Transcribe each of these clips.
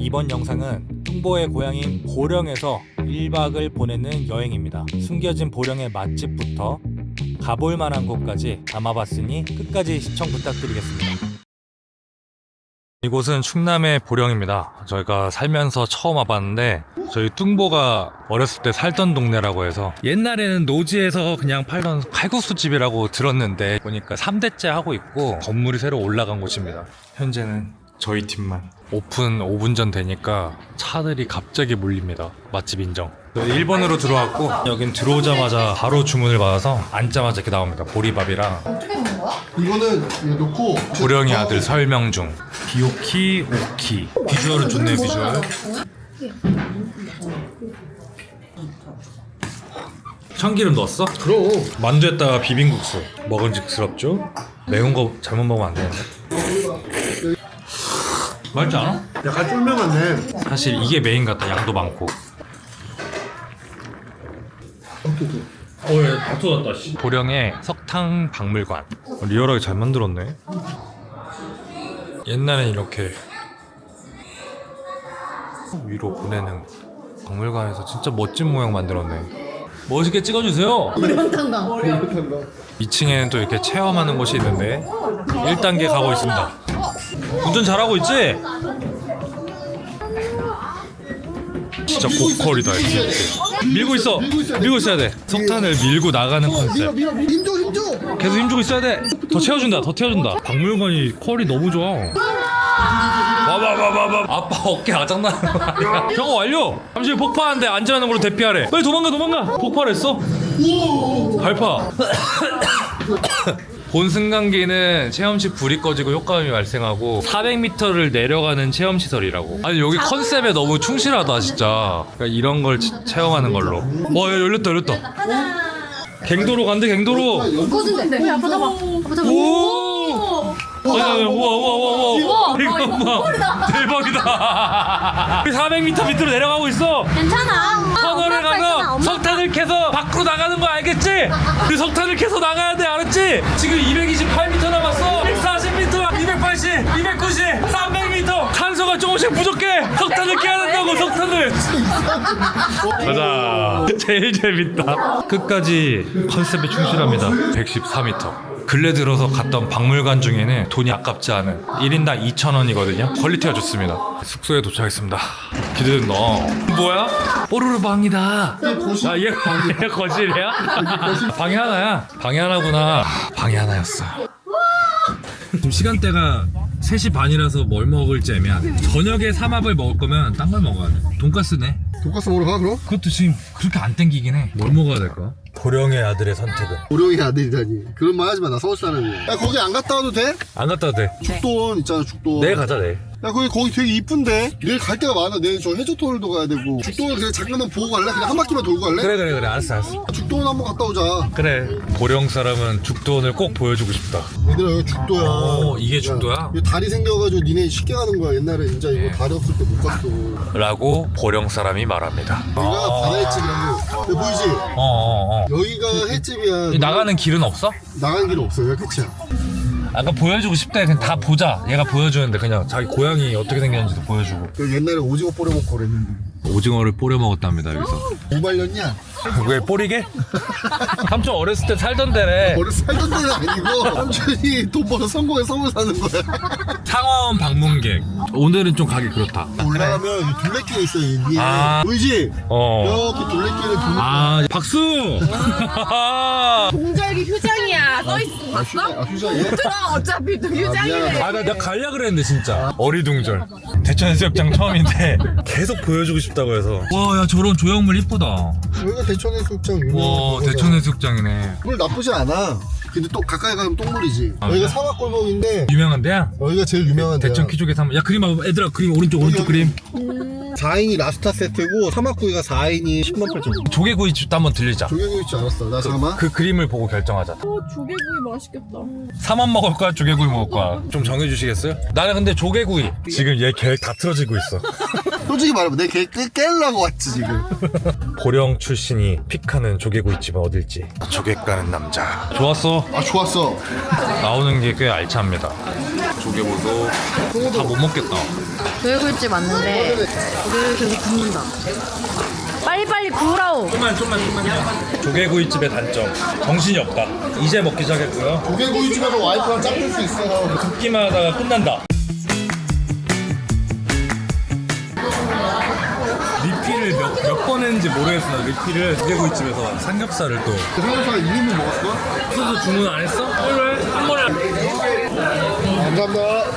이번 영상은 뚱보의 고향인 보령에서 1박을 보내는 여행입니다. 숨겨진 보령의 맛집부터 가볼 만한 곳까지 담아봤으니 끝까지 시청 부탁드리겠습니다. 이곳은 충남의 보령입니다. 저희가 살면서 처음 와봤는데 저희 뚱보가 어렸을 때 살던 동네라고 해서 옛날에는 노지에서 그냥 팔던 칼국수집이라고 들었는데 보니까 3대째 하고 있고 건물이 새로 올라간 곳입니다. 현재는 저희 팀만 오픈 5분 전 되니까 차들이 갑자기 몰립니다. 맛집 인정. 1번으로 들어왔고 여긴 들어오자마자 바로 주문을 받아서 앉자마자 이렇게 나옵니다. 보리밥이랑 어떻게 먹는 거야? 이거는 이거 넣고 보령이 아들 설명중 비오키 오키. 비주얼은 좋네. 비주얼 참기름 넣었어? 그럼 만두에다가 비빔국수 먹은직스럽죠? 매운 거 잘못 먹으면 안 되는데. 맛있지 않아? 약간 쫄면 같네. 사실 이게 메인 같다. 양도 많고. 다 쏟았다. 보령의 석탕 박물관. 리얼하게 잘 만들었네. 옛날엔 이렇게 위로 보내는 박물관에서 진짜 멋진 모양 만들었네. 멋있게 찍어주세요. 물방탄강. 2층에는 또 이렇게 체험하는 곳이 있는데 1단계 가고 있습니다. 운전 잘하고 있지? 진짜 고퀄이다. 이렇게 밀고 있어. 밀고 있어야 돼. 석탄을 밀고 나가는 컨셉. 힘줘 힘줘. 계속 힘주고 있어야 돼. 더 채워준다. 더 채워준다. 박물관이 퀄이 너무 좋아. 와봐봐봐봐. 아빠 어깨 아작나는 거 아니야? 저거 완료. 잠시 폭파하는데 안전한 으로 대피하래. 빨리 도망가. 폭발했어? 밟아. 본승강기는 체험시 불이 꺼지고 효과음이 발생하고 400m를 내려가는 체험시설이라고. 아니 여기 컨셉에 너무 충실하다 진짜. 그러니까 이런 걸 체험하는 걸로. 야, 열렸다. 갱도로 간대. 갱도로. 꺼진대. 아빠 잡아. 오! 우와. 이거 봐. 대박이다. 400m 밑으로 내려가고 있어. 괜찮아. 터널에 가서 석탄을 캐서 밖으로 나가는 거 알겠지? 그 석탄을 캐서 나가야 돼. 알았지? 지금 228m 남았어. 140m, 280, 290, 300m. 탄소가 조금씩 부족해. 석탄을 깨야 된다고. 석탄을. 가자. 제일 재밌다. 끝까지 컨셉에 충실합니다. 114m. 근래 들어서 갔던 박물관 중에는 돈이 아깝지 않은 1인당 2,000원이거든요. 퀄리티가 좋습니다. 숙소에 도착했습니다. 기대된다. 뭐야? 뽀로로방이다. 아, 얘 거실이야? 방이 하나야. 방이 하나구나. 방이 하나였어. 지금 시간대가 3시 반이라서 뭘 먹을지 애매하네. 저녁에 삼합을 먹을 거면 딴 걸 먹어야 돼. 돈가스네. 돈가스 먹으러 가 그럼? 그것도 지금 그렇게 안 땡기긴 해. 뭘 먹어야 될까? 보령의 아들의 선택은? 보령이 아들이다니. 그런 말 하지 마. 나 서울 사람이야. 야 거기 안 갔다 와도 돼? 안 갔다 와도 돼. 죽돈 있잖아 죽돈. 내일 가자 내일. 야 거기 되게 이쁜데. 내일 갈 데가 많아. 내일 저 해저터월도 가야 되고. 죽돈을 그냥 잠깐만 보고 갈래? 그냥 한 바퀴만 돌고 갈래? 그래 알았어. 죽돈 한번 갔다 오자. 그래. 보령 사람은 죽돈을 꼭 보여주고 싶다. 얘들아 여기 죽도야. 이게 죽도야? 이 다리 생겨가지고 니네 쉽게 가는 거야. 옛날에 진짜 이거 다리 없을 때 못 갔어. 라고 보령 사람이 말합니다. 여기가 바다의 집이라고. 여기 보이지? 여기가 햇집이야. 나가는 길은 없어? 나가는 길 없어. 여기 끝이야. 아까 보여주고 싶다. 그냥 다 보자. 얘가 보여주는데 그냥 자기 고향이 어떻게 생겼는지도 보여주고. 여기 옛날에 오징어 뿌려 먹고 그랬는데. 오징어를 뿌려 먹었답니다 여기서. 뭐 말렸냐? 왜 뿌리게? 삼촌 어렸을 때 살던 데래. 머리 살던 데는 아니고 삼촌이 돈 벌어 성공해 서울 사는 거야. 상원 방문객. 오늘은 좀 가기 그렇다. 올라가면 여기 둘레길이 있어. 이 위에. 보이지? 이렇게 둘레길을 도는. 박수. 동절기 휴장이야. 써있어. 봤어? 휴장이야? 들어. 어차피 또 휴장이래. 나 가려고 그랬는데 진짜 어리둥절. 대천해수욕장 처음인데 계속 보여주고 싶다고 해서. 와, 야 저런 조형물 이쁘다. 여기가 대천해수욕장 유명한 와, 거잖아. 대천해수욕장이네. 물 나쁘지 않아. 근데 또 가까이 가면 똥물이지. 여기가 사막골목인데 유명한 데야? 여기가 제일 유명한 데야. 대천 키조개 삼. 야 그림 봐봐. 얘들아 그림 오른쪽 그림. 4인이 라스타 세트고 사막구이가 4인이 10만 8천 원. 조개구이 집도 한번 들리자. 조개구이 있지 않았어. 나 잠깐만. 그 그림을 보고 결정하자. 조개구이 맛있겠다. 삼원 먹을 거야, 조개구이 먹을 거야. 좀 정해주시겠어요? 나는 근데 조개구이. 지금 얘 계획 다 틀어지고 있어. 솔직히 말해봐. 내 깨려고 왔지 지금. 고령 출신이 픽하는 조개구이집은 어딜지. 조개 까는 남자. 좋았어. 아 좋았어. 나오는 게 꽤 알차합니다. 조개보소. 다 못 먹겠다. 조개구이집 왔는데 고기를 계속 굽는다. 빨리빨리 구우라오. 좀만. 조개구이집의 단점. 정신이 없다. 이제 먹기 시작했고요. 조개구이집에서 와이프랑 짝들 수 있어. 굽기만 하다가 끝난다. 리필을 몇 번 했는지 모르겠어. 리필을 조개구이집에서 삼겹살을 또. 그 삼겹살 2인분 먹었어? 소스 주문 안 했어? 그래. 한 번에. 감사합니다.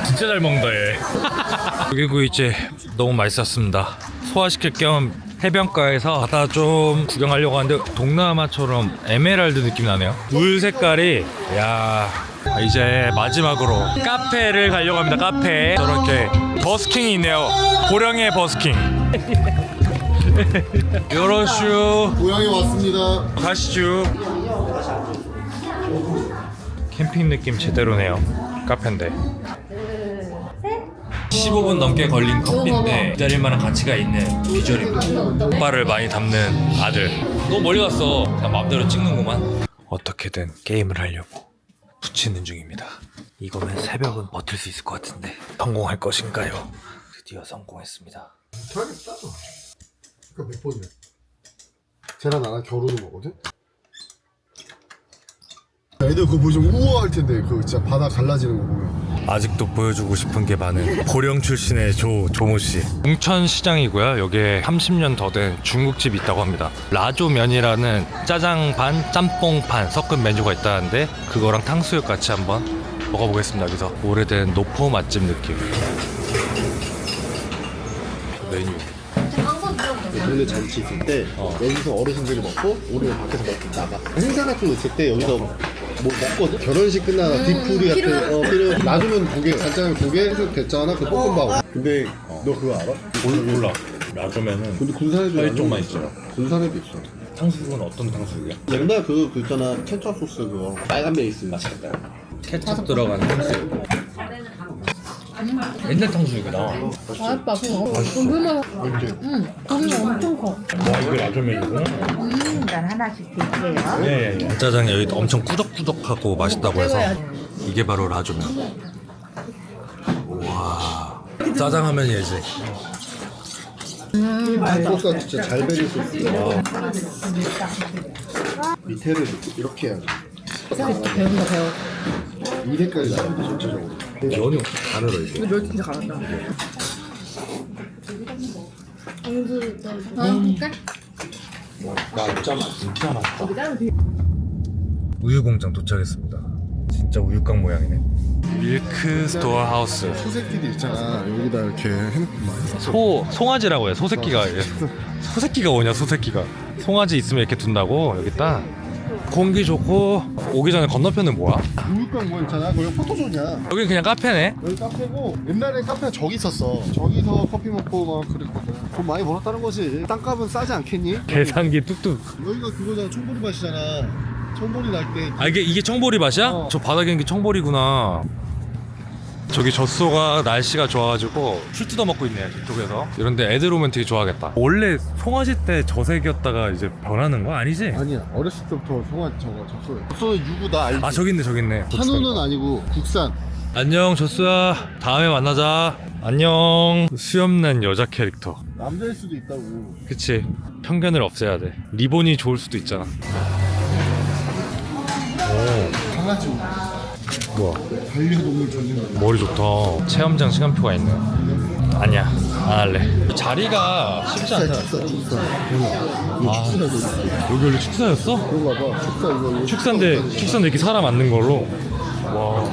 진짜 잘 먹는다 얘. 조개구이집 너무 맛있었습니다. 소화시킬 겸 해변가에서 바다 좀 구경하려고 하는데 동남아처럼 에메랄드 느낌 나네요. 물 색깔이 야. 이제 마지막으로 카페를 가려고 합니다. 카페. 저렇게 버스킹이 있네요. 고령의 버스킹. 요러슈 고향에 왔습니다. 가시죠. 캠핑 느낌 제대로네요. 카페인데 15분 넘게 걸린 커피인데 기다릴 만한 가치가 있는 비주얼입니다. 오빠를 많이 담는 아들. 너무 멀리 갔어. 그냥 마음대로 찍는구만. 어떻게든 게임을 하려고 붙이는 중입니다. 이거면 새벽은 버틸 수 있을 것 같은데 성공할 것인가요? 드디어 성공했습니다. 잘하겠다. 그러니까 몇 번이야? 쟤랑 나랑 겨루는 거거든? 애들 그거 보시면 우아할 텐데 그 진짜 바다 갈라지는 거 보면. 아직도 보여주고 싶은 게 많은 고령 출신의 조모씨. 웅천시장이고요. 여기에 30년 더 된 중국집이 있다고 합니다. 라조면이라는 짜장 반, 짬뽕 반 섞은 메뉴가 있다는데 그거랑 탕수육 같이 한번 먹어보겠습니다. 여기서 오래된 노포 맛집 느낌. 메뉴. 동네 잔치 있을 때 여기서 어르신들이 먹고 우리는 밖에서 먹고 나가. 행사 같은 거 있을 때 여기서 뭐 먹거든? 결혼식 끝나나 디프리 같은 필요 놔두면 고개 간장에 고개 해서 됐잖아 그 볶음밥. 근데 너 그거 알아? 몰라. 라조면은 근데 군산에도 뼈 쪽만 있죠. 군산에도 있어. 탕수육은 어떤 탕수육이야? 옛날 그 있잖아 케첩 소스 그거 빨간 베이스 맛있겠다. 케첩 들어간 탕수육. 옛날 탕수육이다. 맛있다. 고기만. 고기가 엄청 커. 이게 라조면이구나. 난 하나씩 드릴게요. 예. 짜장이 여기 엄청 꾸덕꾸덕하고 맛있다고 해서 이게 바로 라조면. 와. 짜장 하면 얘지. 소스가 진짜 잘 배질 수 있어. 밑에를 이렇게 해야지. 배운다 배워. 이 색깔이 나는데 전체적으로. 면이 어떻게 다 늘어 이게. 근데 멸치 진짜 잘한다. 나 진짜 맛있다. 우유 공장 도착했습니다. 진짜 우유깡 모양이네. 밀크 스토어 하우스. 소새끼들 있잖아 여기다 이렇게 해놓고 송아지라고 해. 소새끼가 소새끼가 뭐냐 소새끼가. 송아지 있으면 이렇게 둔다고 여기 딱. 공기 좋고 오기 전에 건너편은 뭐야? 우유깡 뭐 있잖아 거기 포토존이야. 여긴 그냥 카페네. 여기 카페고 옛날에 카페가 저기 있었어. 저기서 커피 먹고 막 그랬거든. 돈 많이 벌었다는 거지. 땅값은 싸지 않겠니? 계산기 뚝뚝. 여기가 그거잖아 청보리 맛이잖아. 청보리 날 때. 아 이게 청보리 맛이야? 저 바닥에 있는 게 청보리구나. 저기 젖소가 날씨가 좋아가지고 술 뜯어 먹고 있네 저쪽에서. 이런데 애들 오면 되게 좋아하겠다. 원래 송아지 때 저색이었다가 이제 변하는 거 아니지? 아니야 어렸을 때부터 송아 저거 젖소야. 젖소는 유부 나 알지? 아 저기 있네. 한우는 아니고 국산. 안녕 젖소야. 다음에 만나자. 안녕. 수염난 여자 캐릭터. 남자일 수도 있다고. 그치. 편견을 없애야 돼. 리본이 좋을 수도 있잖아. 오 강아지 뭐야 반려동물 전문. 머리 좋다. 체험장 시간표가 있네. 아니야 안 할래. 자리가 쉽지 않다. 여기 원래 축사였어? 그런가 봐. 축사 이거. 축사인데 이렇게 사람 앉는 걸로. 와.